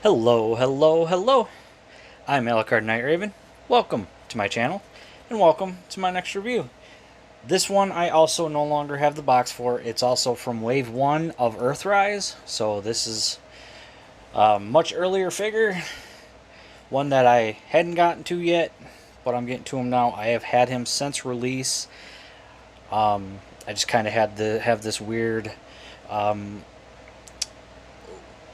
Hello, hello, hello. I'm Alucard Night Raven. Welcome to my channel, and welcome to my next review. This one I also no longer have the box for. It's also from Wave 1 of Earthrise, so this is a much earlier figure. One that I hadn't gotten to yet, but I'm getting to him now. I have had him since release. I just kind of had to have this weird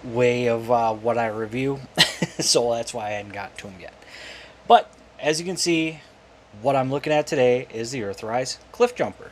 way of what I review, so that's why I hadn't gotten to him yet. But as you can see, what I'm looking at today is the Earthrise Cliffjumper,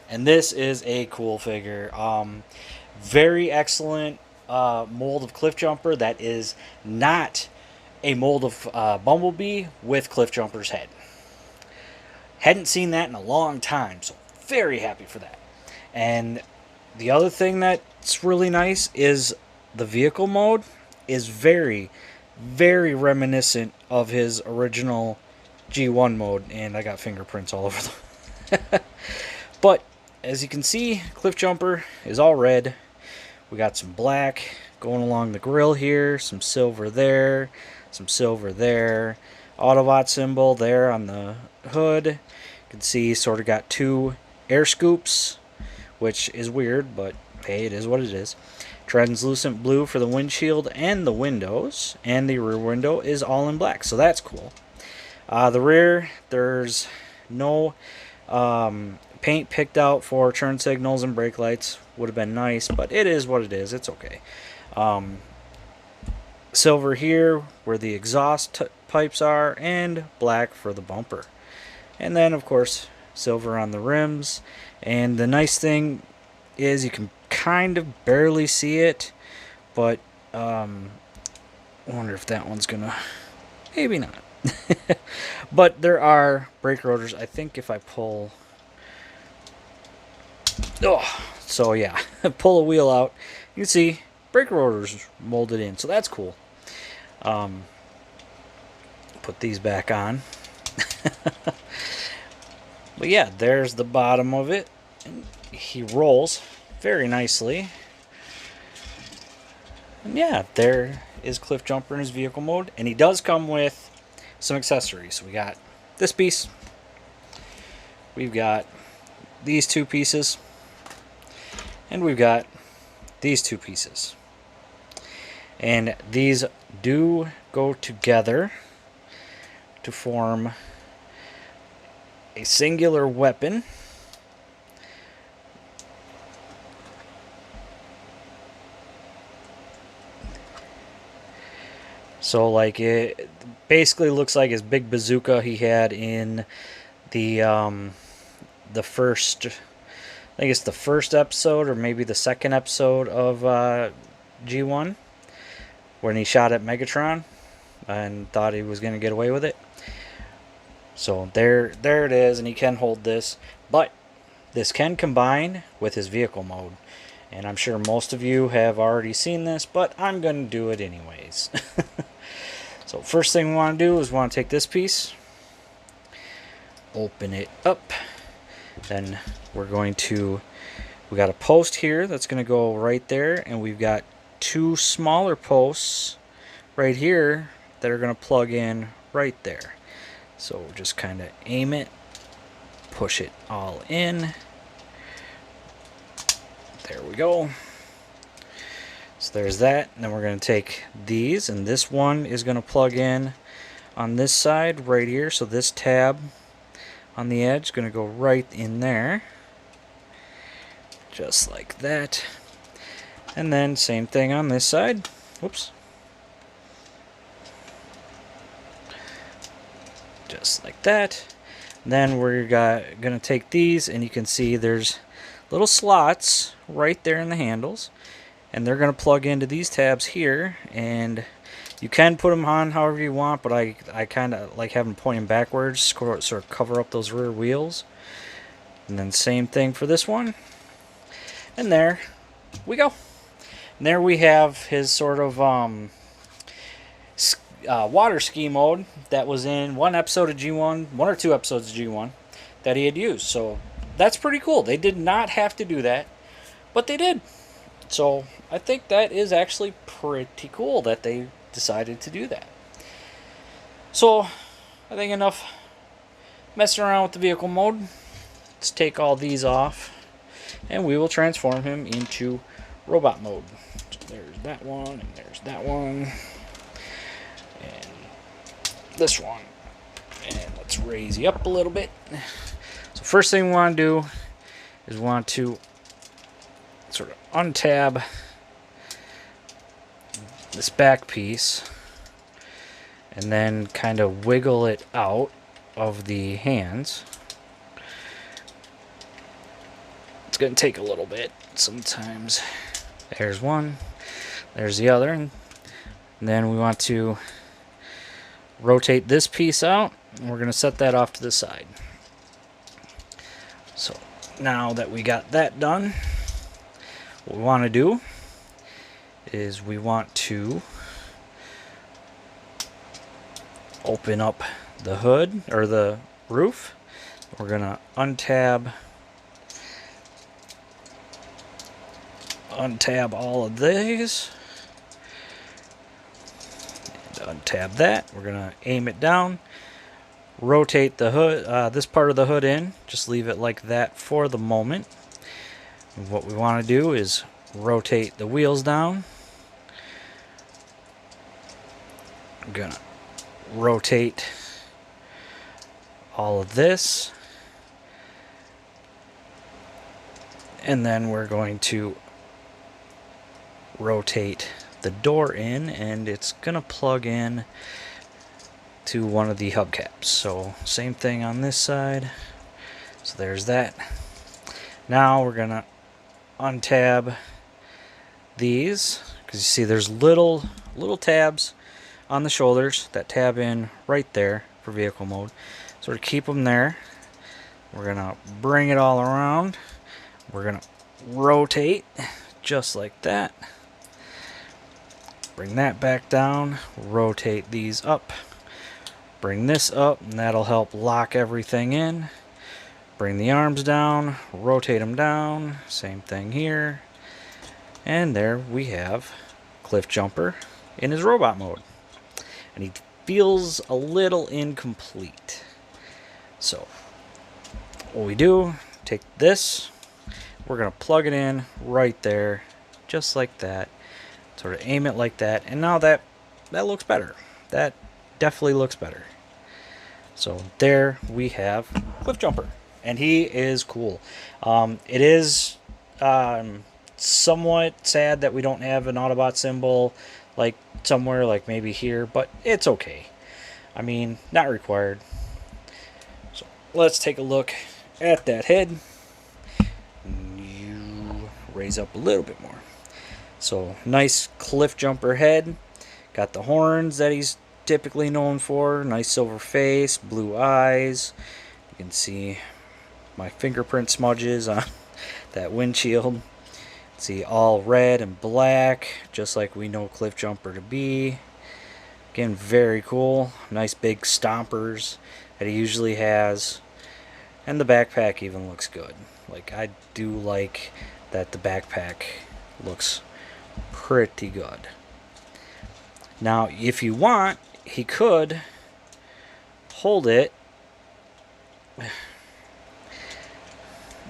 and this is a cool figure. Very excellent mold of Cliffjumper that is not a mold of Bumblebee with Cliffjumper's head. Hadn't seen that in a long time, so very happy for that. And the other thing that's really nice is the vehicle mode is very, very reminiscent of his original G1 mode, and I got fingerprints all over them. But as you can see, Cliffjumper is all red. We got some black going along the grill here, some silver there, some silver there. Autobot symbol there on the hood. You can see sort of got two air scoops, which is weird, but hey, it is what it is. Translucent blue for the windshield and the windows, and the rear window is all in black, so that's cool. The rear, there's no paint picked out for turn signals and brake lights. Would have been nice, but it is what it is. It's okay. Silver here where the exhaust pipes are, and black for the bumper. And then, of course, silver on the rims. And the nice thing is you can kind of barely see it, but I wonder if that one's gonna, maybe not. But there are brake rotors. I think if I pull, so yeah, pull a wheel out, you can see brake rotors molded in, so that's cool. Put these back on. But yeah, there's the bottom of it. And he rolls very nicely. And yeah, there is Cliffjumper in his vehicle mode. And he does come with some accessories. We got this piece. We've got these two pieces. And we've got these two pieces. And these do go together to form a singular weapon. So like it basically looks like his big bazooka he had in the first, I think it's the first episode or maybe the second episode of G1, when he shot at Megatron and thought he was going to get away with it. So there it is, and he can hold this, but this can combine with his vehicle mode. And I'm sure most of you have already seen this, but I'm going to do it anyways. So first thing we want to do is we want to take this piece, open it up, then we're going to, we got a post here that's going to go right there, and we've got two smaller posts right here that are going to plug in right there. So we'll just kind of aim it, push it all in. There we go. So there's that. And then we're going to take these, and this one is going to plug in on this side right here. So this tab on the edge is going to go right in there. Just like that. And then same thing on this side. Whoops. Just like that. Then we're going to take these, and you can see there's little slots right there in the handles, and they're going to plug into these tabs here, and you can put them on however you want, but I kind of like having them pointing backwards, sort of cover up those rear wheels. And then same thing for this one, and there we go. And there we have his sort of water ski mode that was in one episode of G1, one or two episodes of G1 that he had used. So that's pretty cool. They did not have to do that, but they did. So I think that is actually pretty cool that they decided to do that. So I think enough messing around with the vehicle mode. Let's take all these off and we will transform him into robot mode. So there's that one, and there's that one, and this one. And let's raise you up a little bit. So first thing we want to do is we want to sort of untab this back piece and then kind of wiggle it out of the hands. It's going to take a little bit sometimes. There's one, there's the other, and then we want to rotate this piece out, and we're going to set that off to the side. So now that we got that done, what we want to do is we want to open up the hood or the roof. We're going to untab all of these. And untab that. We're going to aim it down. Rotate the hood, this part of the hood in. Just leave it like that for the moment. And what we want to do is rotate the wheels down. I'm going to rotate all of this. And then we're going to rotate the door in, and it's gonna plug in to one of the hubcaps. So same thing on this side. So there's that. Now we're gonna untab these, because you see there's little tabs on the shoulders that tab in right there for vehicle mode. So to keep them there, we're gonna bring it all around. We're gonna rotate just like that. Bring that back down, rotate these up, bring this up, and that'll help lock everything in. Bring the arms down, rotate them down, same thing here. And there we have Cliffjumper in his robot mode. And he feels a little incomplete. So what we do, take this, we're going to plug it in right there, just like that. Sort of aim it like that, and now that looks better. That definitely looks better. So there we have Cliffjumper, and he is cool. It is somewhat sad that we don't have an Autobot symbol like somewhere, like maybe here, but it's okay. I mean, not required. So let's take a look at that head. You raise up a little bit more. So nice Cliffjumper head. Got the horns that he's typically known for. Nice silver face, blue eyes. You can see my fingerprint smudges on that windshield. See, all red and black, just like we know Cliffjumper to be. Again, very cool. Nice big stompers that he usually has. And the backpack even looks good. Like, I do like that the backpack looks pretty good. Now, if you want, he could hold it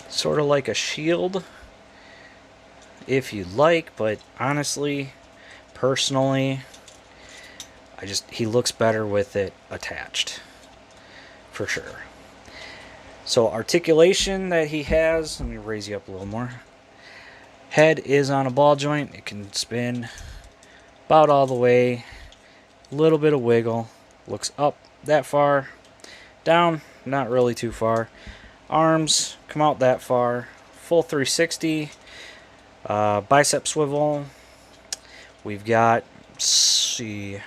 sort of like a shield if you'd like, but honestly, personally, he looks better with it attached for sure. So articulation that he has, let me raise you up a little more. Head is on a ball joint. It can spin about all the way. A little bit of wiggle. Looks up that far. Down, not really too far. Arms come out that far. Full 360. Bicep swivel. We've got, let's see,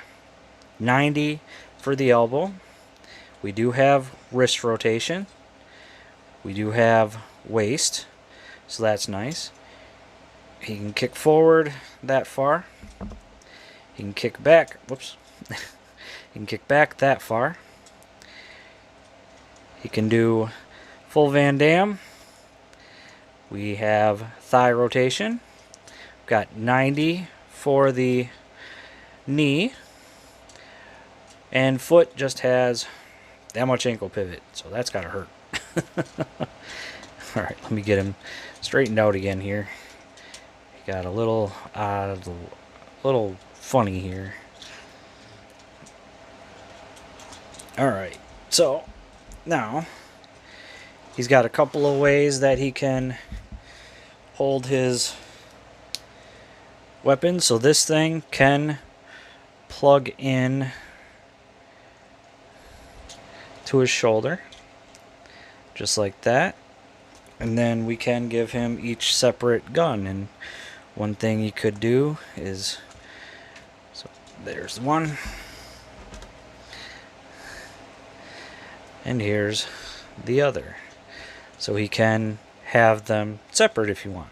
90 for the elbow. We do have wrist rotation. We do have waist. So that's nice. He can kick forward that far. He can kick back. Whoops. He can kick back that far. He can do full Van Damme. We have thigh rotation. We've got 90 for the knee. And foot just has that much ankle pivot, so that's gotta hurt. Alright, let me get him straightened out again here. He got a little little funny here. Alright, so now he's got a couple of ways that he can hold his weapon. So this thing can plug in to his shoulder, just like that. And then we can give him each separate gun. And one thing you could do is, so there's one. And here's the other. So he can have them separate if you want.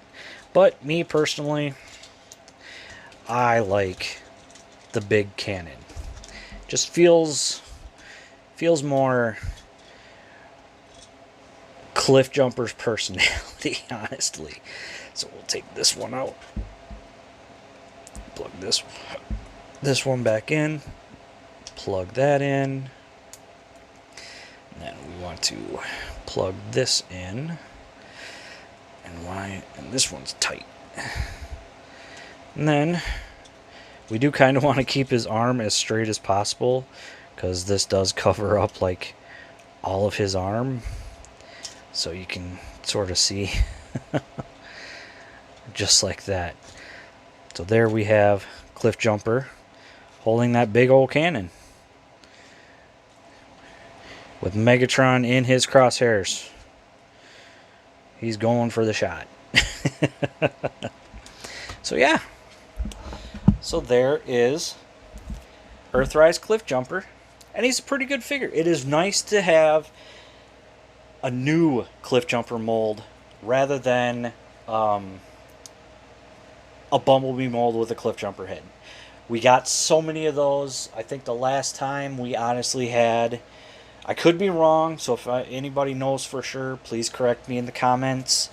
But me personally, I like the big cannon. Just feels more Cliffjumper's personality, honestly. So we'll take this one out. Plug this one back in. Plug that in. And then we want to plug this in. And this one's tight. And then we do kind of want to keep his arm as straight as possible, because this does cover up like all of his arm, so you can sort of see just like that. So there we have Cliffjumper holding that big old cannon with Megatron in his crosshairs. He's going for the shot. So yeah. So there is Earthrise Cliffjumper. And he's a pretty good figure. It is nice to have a new Cliffjumper mold rather than a Bumblebee mold with a Cliffjumper head. We got so many of those. I think the last time we honestly had... I could be wrong, so if anybody knows for sure, please correct me in the comments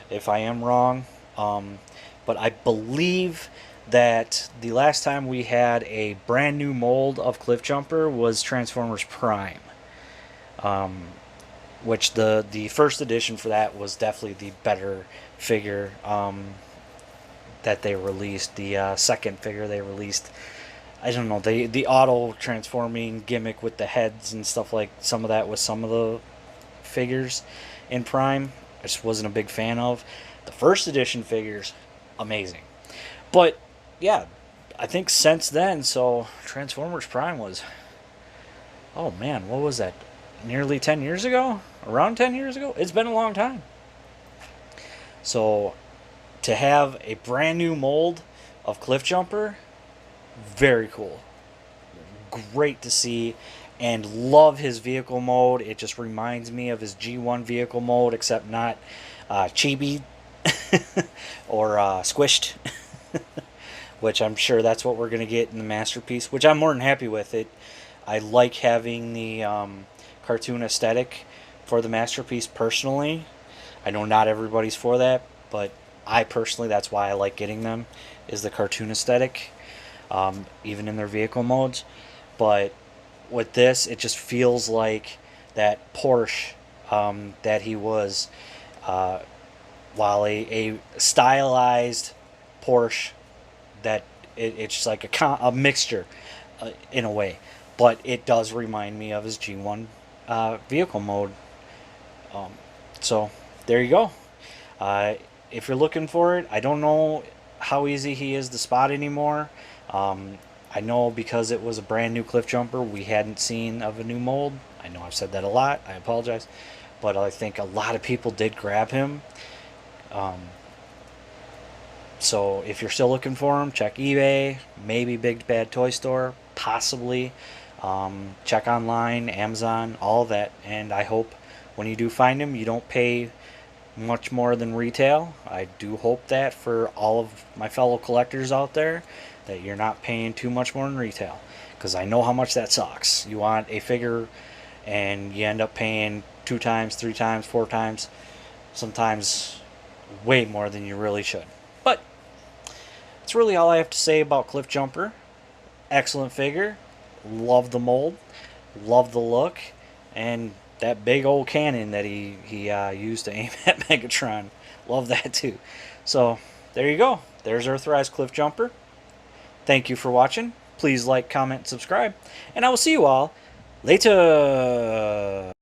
if I am wrong. But I believe that the last time we had a brand new mold of Cliffjumper was Transformers Prime. Which the first edition for that was definitely the better figure that they released. The second figure they released, I don't know, the auto transforming gimmick with the heads and stuff, like some of that was some of the figures in Prime. I just wasn't a big fan of. The first edition figures, amazing. But yeah, I think since then, so Transformers Prime was, oh man, what was that? Nearly 10 years ago? Around 10 years ago? It's been a long time. So to have a brand new mold of Cliffjumper, very cool. Great to see, and love his vehicle mode. It just reminds me of his G1 vehicle mode, except not chibi or squished. Which I'm sure that's what we're going to get in the Masterpiece, which I'm more than happy with it. I like having the cartoon aesthetic for the Masterpiece personally. I know not everybody's for that, but I personally, that's why I like getting them, is the cartoon aesthetic, even in their vehicle modes. But with this, it just feels like that Porsche that he was, while a stylized Porsche, that it's just like a mixture in a way. But it does remind me of his G1 vehicle mode. So there you go. If you're looking for it, I don't know how easy he is to spot anymore. I know because it was a brand new Cliffjumper, we hadn't seen of a new mold. I know I've said that a lot. I apologize. But I think a lot of people did grab him. So if you're still looking for him, check eBay, maybe Big Bad Toy Store, possibly. Check online, Amazon, all that. And I hope when you do find him, you don't pay much more than retail. I do hope that for all of my fellow collectors out there, that you're not paying too much more than retail. Because I know how much that sucks. You want a figure and you end up paying 2 times, 3 times, 4 times, sometimes way more than you really should. But that's really all I have to say about Cliffjumper. Excellent figure. Love the mold, love the look, and that big old cannon that he used to aim at Megatron. Love that too. So there you go. There's Earthrise Cliffjumper. Thank you for watching. Please like, comment, subscribe, and I will see you all later.